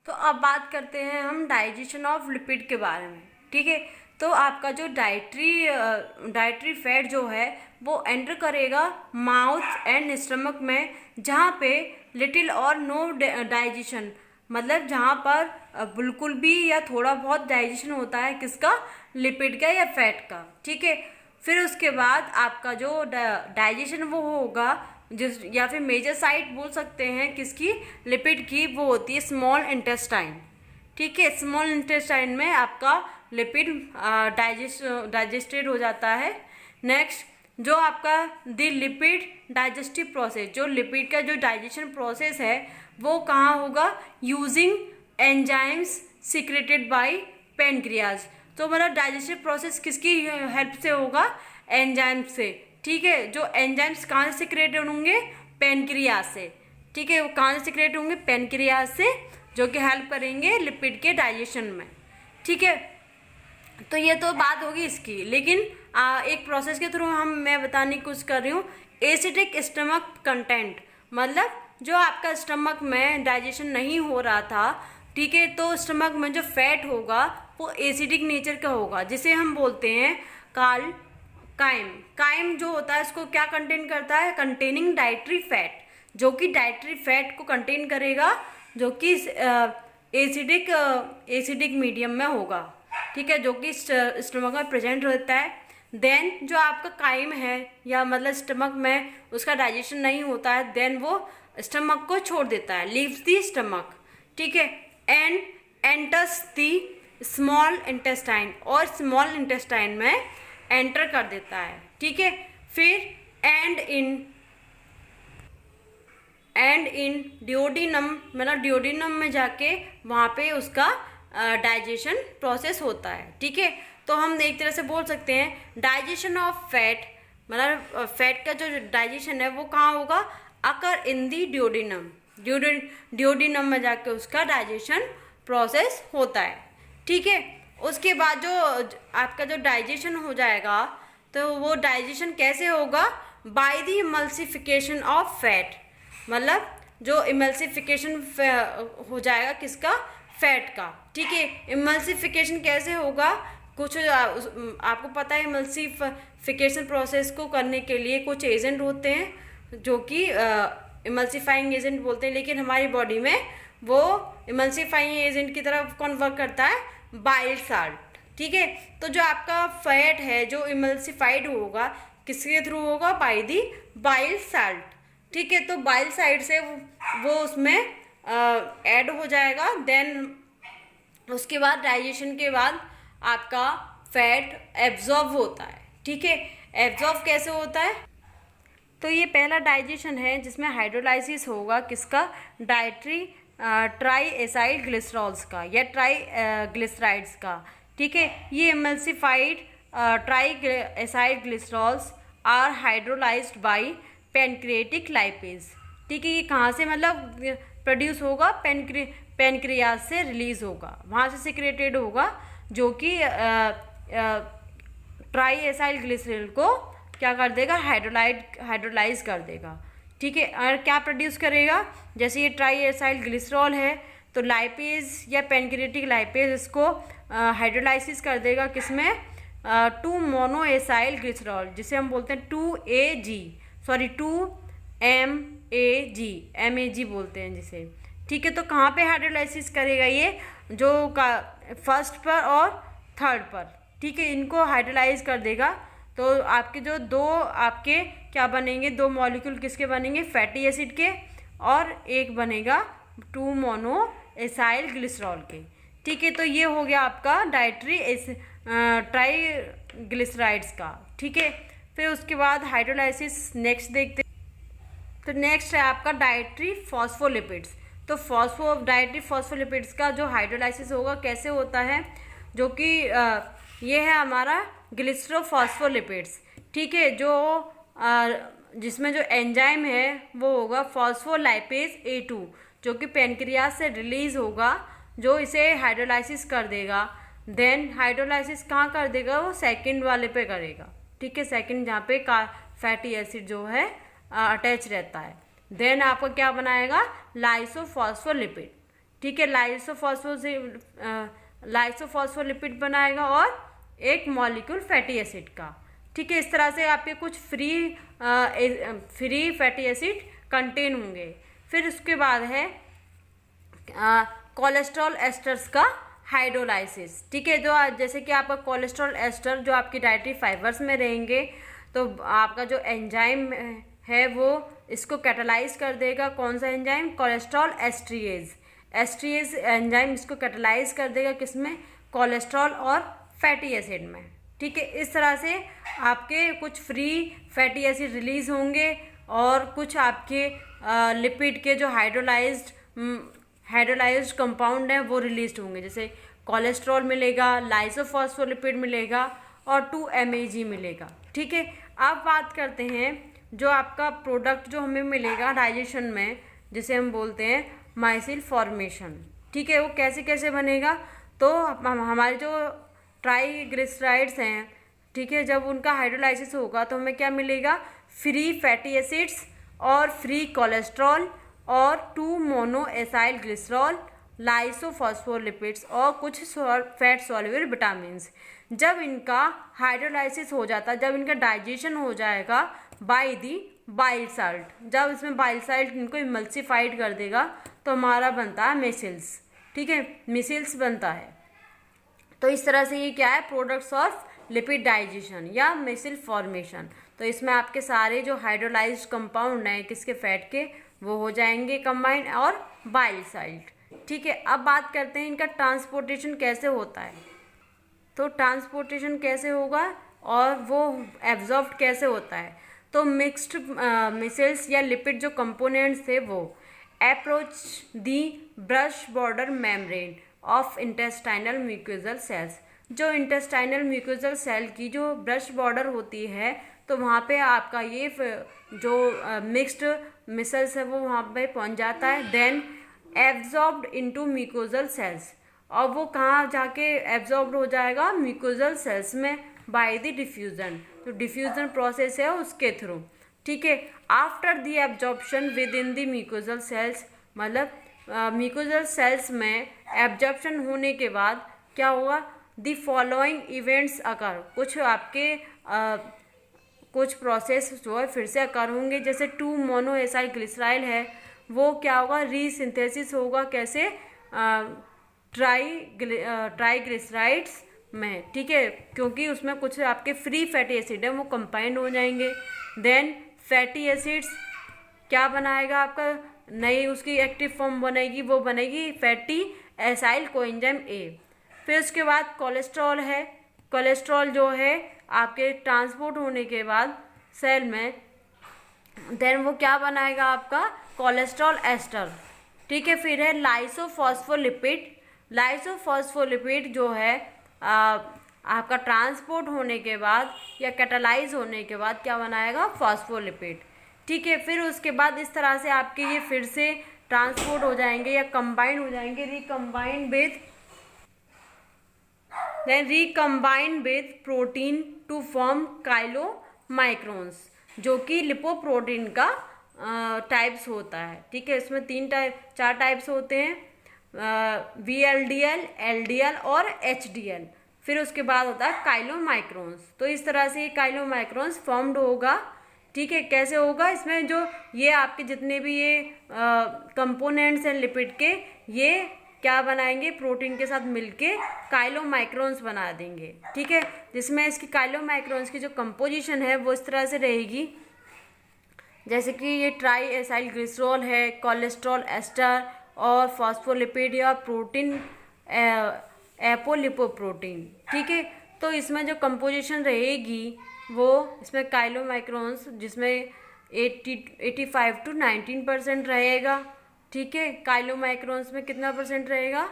तो अब बात करते हैं हम डाइजेशन ऑफ लिपिड के बारे में। ठीक है, तो आपका जो डाइटरी फैट जो है वो एंटर करेगा माउथ एंड स्टमक में, जहाँ पे लिटिल और नो डाइजेशन, मतलब जहाँ पर बिल्कुल भी या थोड़ा बहुत डाइजेशन होता है, किसका, लिपिड का या फैट का। ठीक है, फिर उसके बाद आपका जो डाइजेशन वो होगा, जिस या फिर मेजर साइट बोल सकते हैं किसकी, लिपिड की, वो होती है स्मॉल इंटेस्टाइन। ठीक है, स्मॉल इंटेस्टाइन में आपका लिपिड डाइजेस्टेड हो जाता है। नेक्स्ट, जो आपका द लिपिड डाइजेस्टिव प्रोसेस, जो लिपिड का जो डाइजेशन प्रोसेस है वो कहाँ होगा, using enzymes secreted by pancreas. तो मतलब डाइजेस्टिव प्रोसेस किसकी हेल्प से होगा, एंजाइम से। ठीक है, जो एंजाइम्स कहाँ से सिक्रेटेड होंगे, पेनक्रियाज से। ठीक है, वो कहाँ से सिक्रेट होंगे, पेनक्रियाज से, जो कि हेल्प करेंगे लिपिड के डाइजेशन में। ठीक है, तो ये तो बात होगी इसकी, लेकिन एक प्रोसेस के थ्रू मैं बताने की कोशिश कर रही हूँ। एसिडिक स्टमक कंटेंट, मतलब जो आपका स्टमक में डाइजेशन नहीं हो रहा था, ठीक है, तो स्टमक में जो फैट होगा वो एसिडिक नेचर का होगा, जिसे हम बोलते हैं काइम। काइम जो होता है इसको क्या कंटेन करता है, कंटेनिंग डाइटरी फैट, जो कि डाइटरी फैट को कंटेन करेगा, जो कि एसिडिक मीडियम में होगा। ठीक है, जो कि स्टमक में प्रेजेंट रहता है। देन जो आपका काइम है, या मतलब स्टमक में उसका डाइजेशन नहीं होता है, देन वो स्टमक को छोड़ देता है, लीव्स दी स्टमक। ठीक है, and enters the small intestine, और स्मॉल इंटेस्टाइन में एंटर कर देता है। ठीक है, फिर एंड इन डिओडिनम, मतलब डिओडिनम में जाके वहाँ पे उसका डाइजेशन प्रोसेस होता है। ठीक है, तो हम एक तरह से बोल सकते हैं डाइजेशन ऑफ फैट, मतलब फैट का जो डाइजेशन है वो कहाँ होगा, अकर इन दी डिओडिनम। डिओडिनम में जाके उसका डाइजेशन प्रोसेस होता है। ठीक है, उसके बाद जो आपका जो डाइजेशन हो जाएगा, तो वो डाइजेशन कैसे होगा, by the emulsification of fat, मतलब जो इमल्सिफिकेशन हो जाएगा किसका, फैट का। ठीक है, इमल्सिफिकेशन कैसे होगा, कुछ आपको पता है इमल्सिफिकेशन प्रोसेस को करने के लिए कुछ एजेंट होते हैं, जो कि इमल्सिफाइंग एजेंट बोलते हैं, लेकिन हमारी बॉडी में वो इमल्सिफाइंग एजेंट की तरफ कौन वर्क करता है, बाइल साल्ट। ठीक है, तो जो आपका फैट है जो इमल्सिफाइड होगा किसके थ्रू होगा, बाय दी बाइल साल्ट। ठीक है, तो बाइल साइड से वो उसमें ऐड हो जाएगा। देन उसके बाद डाइजेशन के बाद आपका फैट एब्जॉर्ब होता है। ठीक है, एब्जॉर्ब कैसे होता है, तो ये पहला डाइजेशन है जिसमें हाइड्रोलाइसिस होगा किसका, ट्राई एसाइल ग्लिसरॉल्स का या ट्राई ग्लिसराइड्स का। ठीक है, ये emulsified triacylglycerols are hydrolysed by pancreatic lipase. ठीक है, ये कहाँ से मतलब प्रोड्यूस होगा, पेनक्रियाज से रिलीज होगा, वहाँ से सिक्रेटेड होगा, जो कि ट्राई एसाइल ग्लिसरॉल को क्या कर देगा, हाइड्रोलाइज कर देगा। ठीक है, और क्या प्रोड्यूस करेगा, जैसे ये ट्राई एसाइल ग्लिसरॉल है तो लाइपेज या पेनक्रिएटिक लाइपेज इसको हाइड्रोलाइसिस कर देगा, किसमें, 2 मोनो एसाइल ग्लिसरॉल, जिसे हम बोलते हैं 2MAG बोलते हैं जिसे। ठीक है, तो कहाँ पे हाइड्रोलाइसिस करेगा ये, जो का फर्स्ट पर और थर्ड पर। ठीक है, इनको हाइड्रोलाइज कर देगा, तो आपके जो दो आपके क्या बनेंगे, 2 मॉलिक्यूल किसके बनेंगे, फैटी एसिड के, और एक बनेगा 2 मोनो एसाइल ग्लिसरॉल के। ठीक है, तो ये हो गया आपका ट्राई ग्लिसराइड्स का। ठीक है, फिर उसके बाद हाइड्रोलाइसिस नेक्स्ट देखते, तो नेक्स्ट है आपका डाइटरी फॉस्फोलिपिड्स। तो डाइटरी फॉस्फोलिपिड्स का जो हाइड्रोलाइसिस होगा कैसे होता है, जो कि ये है हमारा ग्लिसरोफॉस्फोलिपिड्स। ठीक है, जो जिसमें जो एंजाइम है वो होगा फॉस्फोलाइपेज A2, जो कि पेनक्रियाज से रिलीज होगा, जो इसे हाइड्रोलाइसिस कर देगा। देन हाइड्रोलाइसिस कहाँ कर देगा, वो सेकंड वाले पे करेगा। ठीक है, सेकंड जहाँ पे फैटी एसिड जो है अटैच रहता है। देन आपको क्या बनाएगा, लाइसोफॉस्फोलिपिड। ठीक है, लाइसोफॉस्फोलिपिड बनाएगा और एक मॉलिक्यूल फैटी एसिड का। ठीक है, इस तरह से आपके कुछ फ्री फैटी एसिड कंटेन होंगे। फिर उसके बाद है कोलेस्ट्रॉल एस्टर्स का हाइड्रोलाइसिस। ठीक है, जो जैसे कि आपका कोलेस्ट्रॉल एस्टर जो आपकी डाइटरी फाइबर्स में रहेंगे, तो आपका जो एंजाइम है वो इसको कैटालाइज कर देगा। कौन सा एंजाइम? कोलेस्ट्रॉल एस्ट्रिएज एंजाइम इसको कैटालाइज कर देगा, किसमें? कोलेस्ट्रॉल और फैटी एसिड में। ठीक है, इस तरह से आपके कुछ फ्री फैटी एसिड रिलीज होंगे और कुछ आपके लिपिड के जो हाइड्रोलाइज्ड कंपाउंड हैं वो रिलीज होंगे, जैसे कोलेस्ट्रॉल मिलेगा, लाइसोफॉस्फोलिपिड मिलेगा और 2-MeG मिलेगा। ठीक है, अब बात करते हैं जो आपका प्रोडक्ट जो हमें मिलेगा डाइजेशन में, जिसे हम बोलते हैं माइसिल फॉर्मेशन। ठीक है, वो कैसे कैसे बनेगा? तो हमारे जो ट्राइग्लिसराइड्स हैं, ठीक है, जब उनका हाइड्रोलाइसिस होगा तो हमें क्या मिलेगा? फ्री फैटी एसिड्स और फ्री कोलेस्ट्रॉल और 2 मोनो एसाइल ग्लिसरॉल, लाइसोफॉस्फोलिपिड्स और कुछ फैट सॉल्युबल विटामिन्स। जब इनका हाइड्रोलाइसिस हो जाता है, जब इनका डाइजेशन हो जाएगा बाय दी बाइल साल्ट, जब इसमें बाइल साल्ट इनको इमल्सिफाइड कर देगा तो हमारा बनता है मिसिल्स। ठीक है, मिसिल्स बनता है। तो इस तरह से ये क्या है? प्रोडक्ट्स ऑफ लिपिड डाइजेशन या मिसिल फॉर्मेशन। तो इसमें आपके सारे जो हाइड्रोलाइज्ड कंपाउंड हैं किसके? फैट के, वो हो जाएंगे कंबाइंड और बाइल साल्ट। ठीक है, अब बात करते हैं इनका ट्रांसपोर्टेशन कैसे होता है। तो ट्रांसपोर्टेशन कैसे होगा और वो एब्जॉर्ब्ड कैसे होता है? तो मिक्स्ड मिसल्स या लिपिड जो कंपोनेंट्स थे वो approach the brush border membrane of intestinal mucosal cells. जो इंटेस्टाइनल म्यूकोजल सेल की जो ब्रश बॉर्डर होती है, तो वहाँ पे आपका ये जो मिक्स्ड मिसल्स है वो वहाँ पे पहुँच जाता है। Then absorbed into mucosal cells, और वो कहाँ जाके एब्जॉर्ब्ड हो जाएगा? म्यूकोजल सेल्स में बाय द डिफ्यूजन। तो डिफ्यूजन प्रोसेस है उसके थ्रू। ठीक है, after the absorption within the mucosal cells, मतलब म्यूकोजल सेल्स में एब्जॉर्प्शन होने के बाद क्या होगा? द फॉलोइंग इवेंट्स अकर, कुछ आपके कुछ प्रोसेस जो है फिर से अकर होंगे। जैसे 2 मोनो एसाइल ग्लिसराइल है, वो क्या होगा? रीसिंथेसिस होगा, कैसे? ट्राइग्लिसराइड्स में। ठीक है, क्योंकि उसमें कुछ आपके फ्री फैटी एसिड है वो कंबाइंड हो जाएंगे। देन फैटी एसिड्स क्या बनाएगा आपका? नई उसकी एक्टिव फॉर्म बनेगी, वो बनेगी फैटी एसाइल कोएंजाइम ए। फिर उसके बाद कोलेस्ट्रॉल है। कोलेस्ट्रॉल जो है आपके ट्रांसपोर्ट होने के बाद सेल में, देन वो क्या बनाएगा आपका? Cholesterol ester. ठीक है, फिर है लाइसोफॉस्फोलिपिड। लाइसोफॉस्फोलिपिड जो है आपका ट्रांसपोर्ट होने के बाद या कैटालाइज होने के बाद क्या बनाएगा? फॉस्फोलिपिड। ठीक है, फिर उसके बाद इस तरह से आपके ये फिर से ट्रांसपोर्ट हो जाएंगे या कंबाइन हो जाएंगे, recombine with protein to form chylomicrons, जो कि लिपोप्रोटीन का टाइप्स होता है। ठीक है, इसमें 4 टाइप्स होते हैं, VLDL, LDL और HDL। फिर उसके बाद होता है काइलोमाइक्रोन्स। तो इस तरह से ये काइलोमाइक्रोन्स फॉर्म्ड होगा। ठीक है, कैसे होगा? इसमें जो ये आपके जितने भी ये कंपोनेंट्स हैं लिपिड के, ये क्या बनाएंगे? प्रोटीन के साथ मिलके काइलोमाइक्रोन्स बना देंगे। ठीक है, जिसमें इसकी काइलोमाइक्रोन्स की जो कंपोजिशन है वो इस तरह से रहेगी, जैसे कि ये ट्राई एसाइल ग्लिसरॉल है, कोलेस्ट्रॉल एस्टर और फॉस्फोलिपिड या प्रोटीन एपोलिपोप्रोटीन। ठीक है, तो इसमें जो कंपोजिशन रहेगी वो इसमें काइलोमाइक्रोन्स जिसमें 85 to 19% रहेगा। ठीक है, काइलोमाइक्रोन्स में कितना परसेंट रहेगा?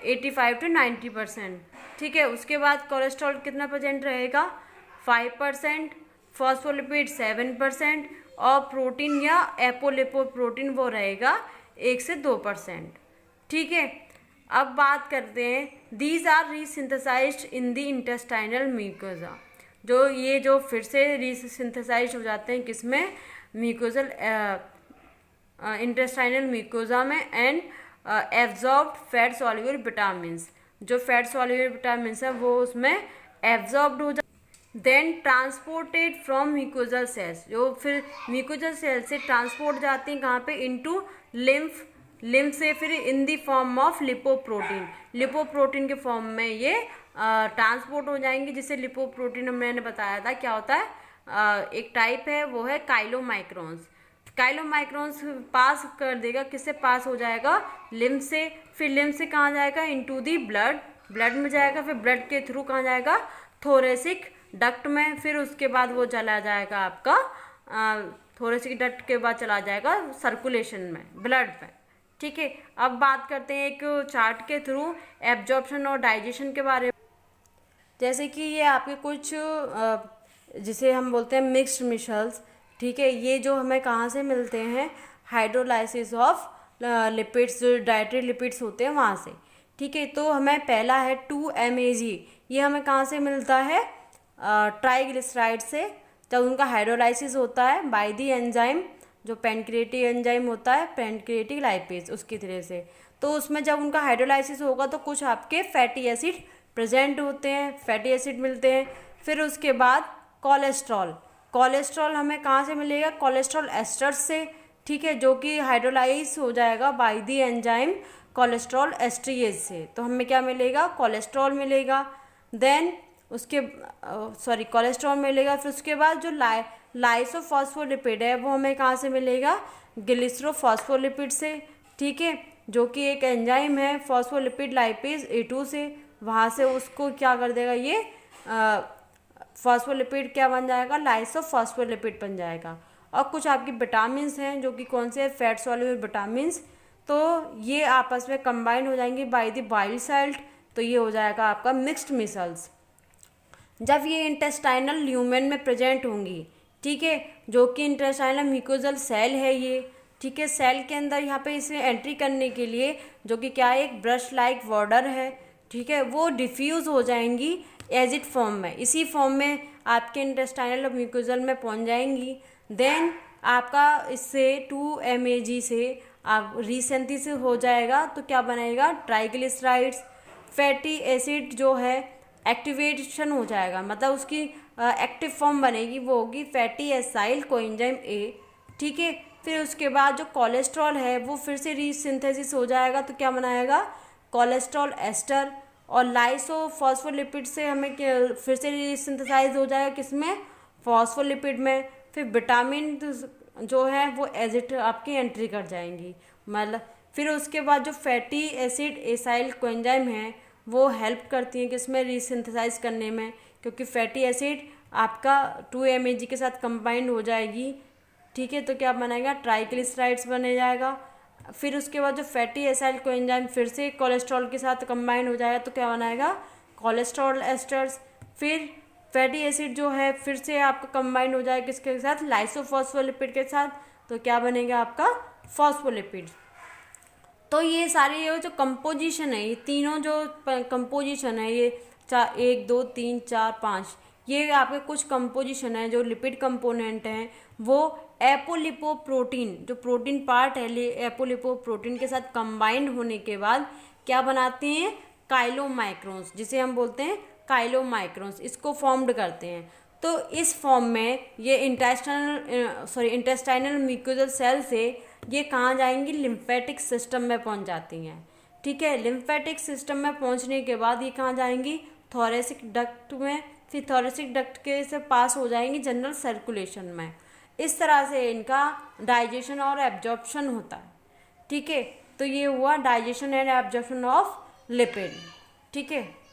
85 to 90%। ठीक है, उसके बाद कोलेस्ट्रॉल कितना परसेंट रहेगा? 5%, फॉस्फोलिपिड 7% और प्रोटीन या एपोलिपोप्रोटीन वो रहेगा 1 से 2%। ठीक है, अब बात करते हैं these are resynthesised in the intestinal mucosa. ये जो फिर से रीसिंथेसाइज हो जाते हैं किसमें? म्यूकोजल इंटेस्टाइनल म्यूकोजा में। And absorbed fat soluble vitamins, जो फैट सॉल्युबल विटामिन्स है वो उसमें एब्जॉर्ब्ड हो जाए। Then transported from mucosal cells, जो फिर म्यूकोजल सेल से ट्रांसपोर्ट जाते हैं कहाँ पे, इनटू लिम्फ, लिम्फ से फिर in the form of lipoprotein, lipoprotein के फॉर्म में ये ट्रांसपोर्ट हो जाएंगे, जिससे लिपोप्रोटीन मैंने बताया था क्या होता है, एक टाइप है वो है काइलोमाइक्रोन्स। काइलोमाइक्रोन्स पास कर देगा, किससे पास हो जाएगा, लिम्फ से, फिर लिम्फ से कहाँ जाएगा, इनटू दी ब्लड, ब्लड में जाएगा, फिर ब्लड के थ्रू कहाँ जाएगा, थोरेसिक डक्ट में, फिर उसके बाद वो चला जाएगा आपका थोरेसिक डक्ट के बाद चला जाएगा सर्कुलेशन में, ब्लड में। ठीक है, अब बात करते हैं एक चार्ट के थ्रू एब्जॉर्प्शन और डाइजेशन के बारे में। जैसे कि ये आपके कुछ जिसे हम बोलते हैं मिक्स्ड मिशल्स, ठीक है, ये जो हमें कहाँ से मिलते हैं, हाइड्रोलाइसिस ऑफ लिपिड्स, जो डाइटरी लिपिड्स होते हैं वहाँ से। ठीक है, तो हमें पहला है 2-MAG, ये हमें कहाँ से मिलता है, ट्राइग्लिसराइड से, जब उनका हाइड्रोलाइसिस होता है बाय दी एंजाइम, जो पेनक्रिएटिक एंजाइम होता है, पेनक्रिएटिक लाइपेज, उसकी तरह से। तो उसमें जब उनका हाइड्रोलाइसिस होगा तो कुछ आपके फैटी एसिड प्रेजेंट होते हैं, फैटी एसिड मिलते हैं। फिर उसके बाद कोलेस्ट्रॉल, कोलेस्ट्रॉल हमें कहाँ से मिलेगा, कोलेस्ट्रॉल एस्टर्स से, ठीक है, जो कि हाइड्रोलाइज हो जाएगा बाय दी एंजाइम कोलेस्ट्रॉल एस्ट्रिएज से, तो हमें क्या मिलेगा, कोलेस्ट्रॉल मिलेगा। देन उसके कोलेस्ट्रॉल मिलेगा। फिर उसके बाद जो लाइसोफॉस्फोलिपिड है वो हमें कहाँ से मिलेगा, ग्लिसरोफॉस्फोलिपिड से, ठीक है, जो कि एक एंजाइम है फॉस्फोलिपिड लाइपेज A2 से, वहाँ से उसको क्या कर देगा, ये फॉस्फोलिपिड क्या बन जाएगा, लाइसोफॉस्फोलिपिड बन जाएगा। और कुछ आपकी विटामिन्स हैं जो कि कौन से हैं, फैट सॉल्युबल विटामिन्स, तो ये आपस में कंबाइन हो जाएंगे बाय द बाइल साल्ट, तो ये हो जाएगा आपका मिक्स्ड मिसल्स। जब ये इंटेस्टाइनल ल्यूमेन में प्रेजेंट होंगी, ठीक है, जो कि इंटेस्टाइनल म्यूकोजल सेल है ये, ठीक है, सेल के अंदर यहाँ पे इसे एंट्री करने के लिए, जो कि क्या है, एक ब्रश लाइक बॉर्डर है, ठीक है, वो डिफ्यूज़ हो जाएंगी एजिड फॉर्म में, इसी फॉर्म में आपके इंटेस्टाइनल और म्यूकोजल में पहुँच जाएंगी। देन आपका इससे 2-MAG से आप रीसिंथेसिस हो जाएगा, तो क्या बनाएगा, ट्राइग्लिसराइड्स, फैटी एसिड जो है एक्टिवेशन हो जाएगा, मतलब उसकी एक्टिव फॉर्म बनेगी, वो होगी फैटी एसाइल कोएंजाइम A, ठीक है। फिर उसके बाद जो कोलेस्ट्रॉल है वो फिर से रीसिंथेसिस हो जाएगा, तो क्या बनाएगा, कोलेस्ट्रॉल एस्टर, और लाइसोफॉस्फोलिपिड से हमें फिर से रीसिंथेसाइज हो जाएगा, किसमें, फॉस्फोलिपिड में। फिर विटामिन जो है वो एजिड आपकी एंट्री कर जाएंगी, मतलब फिर उसके बाद जो फैटी एसिड एसाइल कोएंजाइम है वो हेल्प करती हैं किसमें, रीसिंथेसाइज करने में, क्योंकि फैटी एसिड आपका 2-MAG के साथ कंबाइंड हो जाएगी, ठीक है, तो क्या बनाएगा, ट्राइग्लिसराइड्स बने जाएगा। फिर उसके बाद जो फैटी एसाइल कोएंजाइम फिर से कोलेस्ट्रॉल के साथ कंबाइंड हो जाएगा, तो क्या बनाएगा, कोलेस्ट्रॉल एस्टर्स। फिर फैटी एसिड जो है फिर से आपका कंबाइंड हो जाएगा किसके साथ, लाइसोफॉस्फोलिपिड के साथ, तो क्या बनेगा आपका, फॉस्फोलिपिड। तो ये सारी ये जो कंपोजिशन है, ये तीनों जो कंपोजिशन है, ये 1 2 3 4 5, ये आपके कुछ कंपोजिशन है जो लिपिड कंपोनेंट हैं, वो एपोलिपोप्रोटीन, जो प्रोटीन पार्ट है एपोलिपोप्रोटीन के साथ कंबाइंड होने के बाद क्या बनाते हैं, काइलोमाइक्रोन्स, जिसे हम बोलते हैं काइलोमाइक्रोन्स, इसको फॉर्म्ड करते हैं। तो इस फॉर्म में ये इंटेस्टाइनल म्यूकोजल सेल से ये कहाँ जाएंगी, लिम्फेटिक सिस्टम में पहुँच जाती हैं, ठीक है। लिम्फेटिक सिस्टम में पहुँचने के बाद ये कहाँ जाएंगी, थोरेसिक डक्ट में, फिर थोरेसिक डक्ट के से पास हो जाएंगी जनरल सर्कुलेशन में। इस तरह से इनका डाइजेशन और एब्जॉर्प्शन होता है, ठीक है। तो ये हुआ digestion and absorption of lipid, ठीक है।